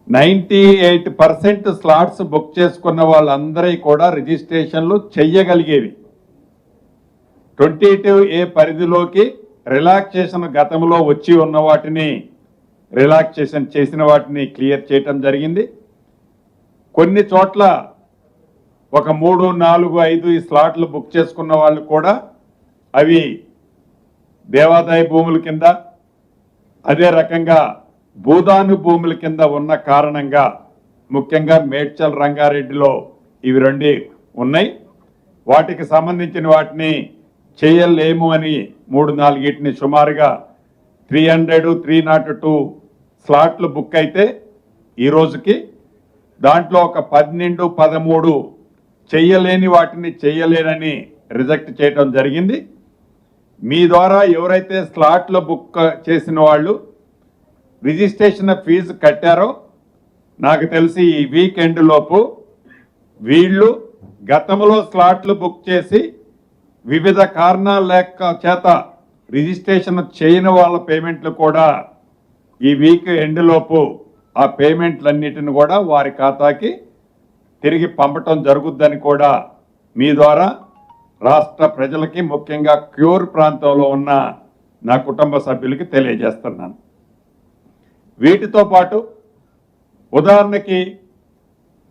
98% slots book చేసుకున్న వాళ్ళందరూ కూడా రిజిస్ట్రేషన్లు చెయ్యగలిగేవి. 22A పరిధిలోకి రిలాక్సేషన్ గతంలో వచ్చి ఉన్న వాటిని రిలాక్సేషన్ చేసిన వాటిని క్లియర్ చేయటం జరిగింది. కొన్ని చోట్ల ఒక 3, 4, 5 ఈ స్లాట్లు బుక్ చేసుకున్న వాళ్ళు కూడా అవి దేవాదాయ భూముల కింద అదే రకంగా భూదాను భూముల కింద ఉన్న కారణంగా ముఖ్యంగా మేడ్చల్ రంగారెడ్డిలో ఇవి 2 ఉన్నాయి. వాటికి సంబంధించిన వాటిని చేయలేము అని 3-4 సుమారుగా 300, 302 స్లాట్లు బుక్ అయితే ఈ రోజుకి దాంట్లో ఒక 12, 13 చెయ్యలేని వాటిని చెయ్యలేనని రిజెక్ట్ చేయడం జరిగింది. మీ ద్వారా ఎవరైతే స్లాట్లు బుక్ చేసిన వాళ్ళు రిజిస్ట్రేషన్ ఫీజు కట్టారో నాకు తెలిసి ఈ వీకెండ్ లోపు వీళ్ళు గతంలో స్లాట్లు బుక్ చేసి వివిధ కారణాల చేత రిజిస్ట్రేషన్ చేయని వాళ్ళ పేమెంట్లు కూడా ఈ వీక్ ఎండ్ లోపు ఆ పేమెంట్లన్నిటిని కూడా వారి ఖాతాకి తిరిగి పంపటం జరుగుద్దని కూడా మీ ద్వారా రాష్ట్ర ప్రజలకి ముఖ్యంగా క్యూర్ ప్రాంతంలో ఉన్న నా కుటుంబ సభ్యులకి తెలియజేస్తున్నాను. వీటితో పాటు ఉదాహరణకి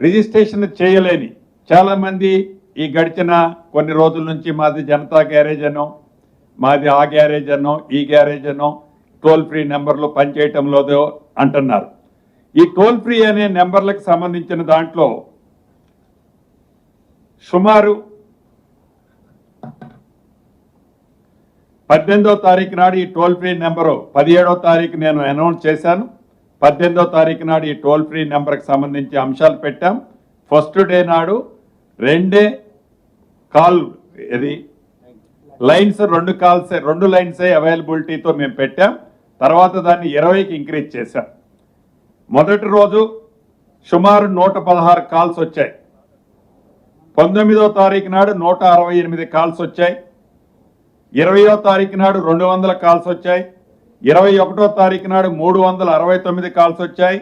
రిజిస్ట్రేషన్ చేయలేని చాలామంది ఈ గడిచిన కొన్ని రోజుల నుంచి మాది జనతా గ్యారేజ్ అనో మాది ఆ గ్యారేజ్ అనో ఈ గ్యారేజ్ అనో టోల్ ఫ్రీ నెంబర్లు పనిచేయటం లేదో అంటున్నారు. ఈ టోల్ ఫ్రీ అనే నెంబర్లకు సంబంధించిన దాంట్లో సుమారు 18వ తారీఖు నాడు ఈ టోల్ ఫ్రీ నెంబరు 17వ తారీఖు నేను అనౌన్స్ చేశాను. 18వ తారీఖు నాడు ఈ టోల్ ఫ్రీ నెంబర్కి సంబంధించి అంశాలు పెట్టాం. ఫస్ట్ డే నాడు 2 కాల్ ఇది లైన్స్ 2 లైన్సే అవైలబిలిటీతో మేము పెట్టాం. తర్వాత దాన్ని 20కి ఇంక్రీజ్ చేశాం. మొదటి రోజు సుమారు 116 కాల్స్ వచ్చాయి. 19వ తారీఖు నాడు 168 కాల్స్ వచ్చాయి. 20వ తారీఖు నాడు 200 కాల్స్ వచ్చాయి. 21వ తారీఖు నాడు 369 కాల్స్ వచ్చాయి.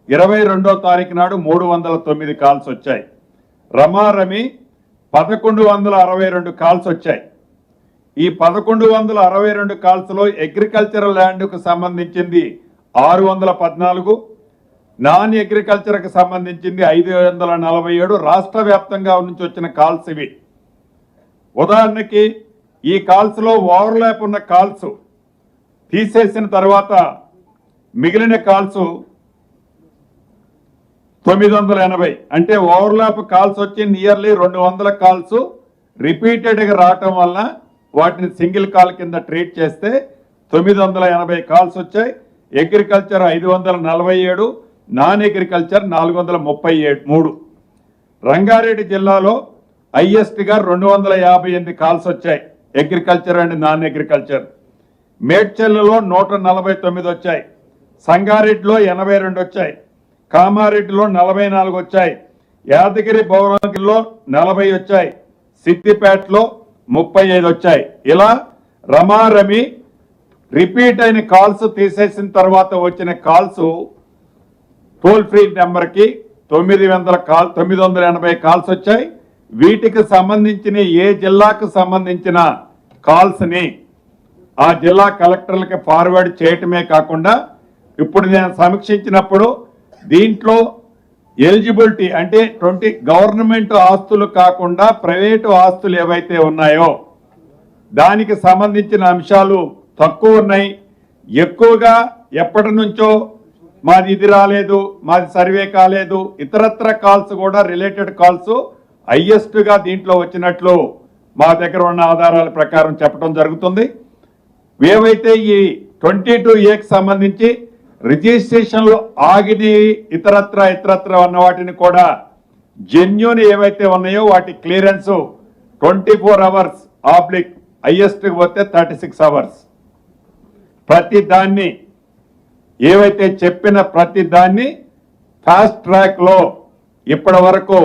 22వ తారీఖు నాడు 309 కాల్స్ వచ్చాయి. రమారమి 1162 కాల్స్ వచ్చాయి. ఈ 1162 కాల్స్లో అగ్రికల్చరల్ ల్యాండ్కు సంబంధించింది 614, నాన్ అగ్రికల్చర్కి సంబంధించింది 547 రాష్ట్ర వ్యాప్తంగా నుంచి వచ్చిన కాల్స్ ఇవి. ఉదాహరణకి ఈ కాల్స్లో ఓవర్లాప్ ఉన్న కాల్స్ తీసేసిన తర్వాత మిగిలిన కాల్స్ 980, అంటే ఓవర్లాప్ కాల్స్ వచ్చి నియర్లీ 200 కాల్స్ రిపీటెడ్గా రావటం వల్ల వాటిని సింగిల్ కాల్ కింద ట్రీట్ చేస్తే 980 కాల్స్ వచ్చాయి. Agriculture 547, non agriculture 433. రంగారెడ్డి జిల్లాలో హైయెస్ట్గా 258 కాల్స్ వచ్చాయి అగ్రికల్చర్ అండ్ నాన్ అగ్రికల్చర్. మేడ్చల్లో 149 వచ్చాయి. సంగారెడ్డిలో 82 వచ్చాయి. కామారెడ్డిలో 44 వచ్చాయి. యాదగిరి భువనగిరిలో 40 వచ్చాయి. సిద్దిపేటలో 35 వచ్చాయి. ఇలా రమారమి రిపీట్ అయిన కాల్స్ తీసేసిన తర్వాత వచ్చిన కాల్స్ టోల్ ఫ్రీ నెంబర్కి 980 కాల్స్ వచ్చాయి. వీటికి సంబంధించిన ఏ జిల్లాకు సంబంధించిన కాల్స్ని ఆ జిల్లా కలెక్టర్లకి ఫార్వర్డ్ చేయటమే కాకుండా ఇప్పుడు నేను సమీక్షించినప్పుడు దీంట్లో ఎలిజిబిలిటీ అంటే 20 గవర్నమెంట్ ఆస్తులు కాకుండా ప్రైవేటు ఆస్తులు ఏవైతే ఉన్నాయో దానికి సంబంధించిన అంశాలు తక్కువ ఉన్నాయి. ఎక్కువగా ఎప్పటి నుంచో మాది ఇది రాలేదు, మాది సర్వే కాలేదు, ఇతరత్ర కాల్స్ కూడా రిలేటెడ్ కాల్స్ హైయెస్ట్గా దీంట్లో వచ్చినట్లు మా దగ్గర ఉన్న ఆధారాల ప్రకారం చెప్పడం జరుగుతుంది. ఏవైతే ఈ 22Aకి సంబంధించి రిజిస్ట్రేషన్లు ఆగిని ఇతరత్ర ఉన్న వాటిని కూడా జెన్యూన్ ఏవైతే ఉన్నాయో వాటి క్లియరెన్స్ 24 అవర్స్ ఆబ్లిక్ హైయెస్ట్కి పోతే 36 అవర్స్. ప్రతి దాన్ని ఏవైతే చెప్పిన ప్రతి దాన్ని ఫాస్ట్ ట్రాక్లో ఇప్పటి వరకు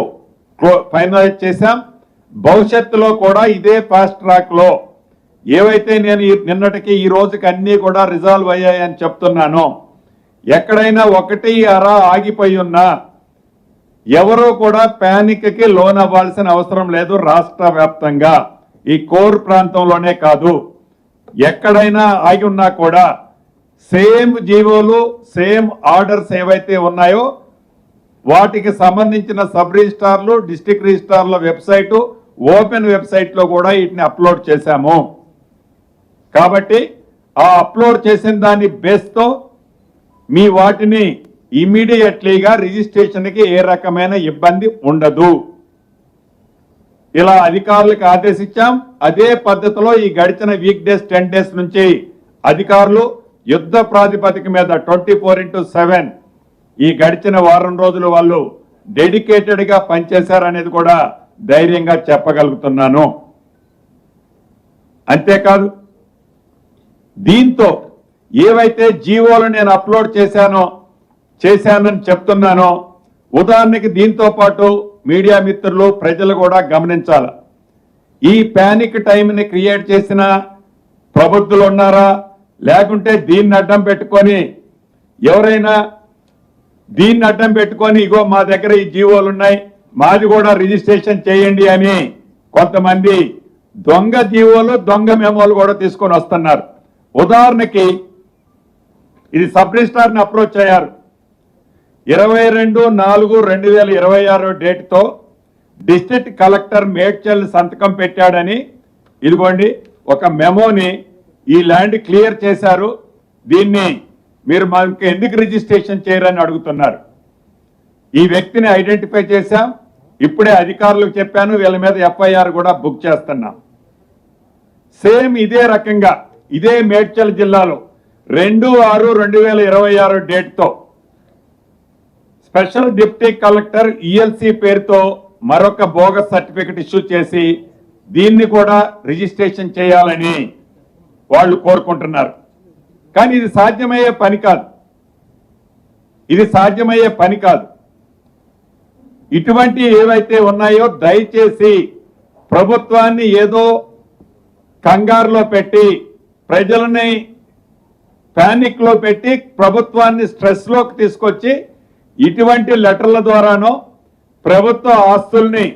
ఫైనలైజ్ చేశాం. భవిష్యత్తులో కూడా ఇదే ఫాస్ట్ ట్రాక్లో ఏవైతే నేను నిన్నటికి ఈ రోజుకి అన్నీ కూడా రిజాల్వ్ అయ్యాయని చెప్తున్నానో ఎక్కడైనా ఒకటి అరా ఆగిపోయి ఉన్నా ఎవరూ కూడా ప్యానిక్కి లోనవ్వాల్సిన అవసరం లేదు. రాష్ట్ర వ్యాప్తంగా ఈ కోర్ ప్రాంతంలోనే కాదు, ఎక్కడైనా ఆగి ఉన్నా కూడా సేమ్ జీవోలు సేమ్ ఆర్డర్స్ ఏవైతే ఉన్నాయో వాటికి సంబంధించిన సబ్ రిజిస్ట్రార్లు డిస్ట్రిక్ట్ రిజిస్ట్రార్ల వెబ్సైటు ఓపెన్ వెబ్సైట్లో కూడా వీటిని అప్లోడ్ చేశాము. కాబట్టి ఆ అప్లోడ్ చేసిన దాని బేస్తో మీ వాటిని ఇమీడియట్లీగా రిజిస్ట్రేషన్కి ఏ రకమైన ఇబ్బంది ఉండదు. ఇలా అధికారులకు ఆదేశించాం. అదే పద్ధతిలో ఈ గడిచిన వీక్ డేస్ 10 డేస్ నుంచి అధికారులు యుద్ధ ప్రాతిపదిక మీద 24/7 ఈ గడిచిన వారం రోజులు వాళ్ళు డెడికేటెడ్గా పనిచేశారనేది కూడా ధైర్యంగా చెప్పగలుగుతున్నాను. అంతేకాదు, దీంతో ఏవైతే జీవోలు నేను అప్లోడ్ చేశానని చెప్తున్నానో, ఉదాహరణకి దీంతో పాటు మీడియా మిత్రులు ప్రజలు కూడా గమనించాలి. ఈ ప్యానిక్ టైంని క్రియేట్ చేసిన ప్రబుద్ధులు ఉన్నారా, లేకుంటే దీన్ని అడ్డం పెట్టుకొని ఎవరైనా దీన్ని అడ్డం పెట్టుకొని ఇగో మా దగ్గర ఈ జీవోలు ఉన్నాయి మాది కూడా రిజిస్ట్రేషన్ చేయండి అని కొంతమంది దొంగ జీవోలు దొంగ మెమోలు కూడా తీసుకొని వస్తున్నారు. ఉదాహరణకి ఇది సబ్ రిజిస్ట్రార్ని అప్రోచ్ అయ్యారు. 22/4/2026 డేట్తో డిస్ట్రిక్ట్ కలెక్టర్ మేడ్చల్ సంతకం పెట్టాడని ఇదిగోండి ఒక మెమోని ఈ ల్యాండ్ క్లియర్ చేశారు, దీన్ని మీరు మాకు ఎందుకు రిజిస్ట్రేషన్ చేయరని అడుగుతున్నారు. ఈ వ్యక్తిని ఐడెంటిఫై చేశాం, ఇప్పుడే అధికారులకు చెప్పాను, వీళ్ళ మీద ఎఫ్ఐఆర్ కూడా బుక్ చేస్తున్నాం. సేమ్ ఇదే రకంగా ఇదే మేడ్చల్ జిల్లాలో 2/6/2026 డేట్తో స్పెషల్ డిప్యూటీ కలెక్టర్ ఈఎల్సీ పేరుతో మరొక బోగస్ సర్టిఫికెట్ ఇష్యూ చేసి దీన్ని కూడా రిజిస్ట్రేషన్ చేయాలని వాళ్ళు కోరుకుంటున్నారు. కానీ ఇది సాధ్యమయ్యే పని కాదు. ఇటువంటి ఏవైతే ఉన్నాయో దయచేసి ప్రభుత్వాన్ని ఏదో కంగారులో పెట్టి ప్రజలని ప్యానిక్ లో పెట్టి ప్రభుత్వాన్ని స్ట్రెస్ లోకి తీసుకొచ్చి ఇటువంటి లెటర్ల ద్వారానో ప్రభుత్వ ఆస్తుల్ని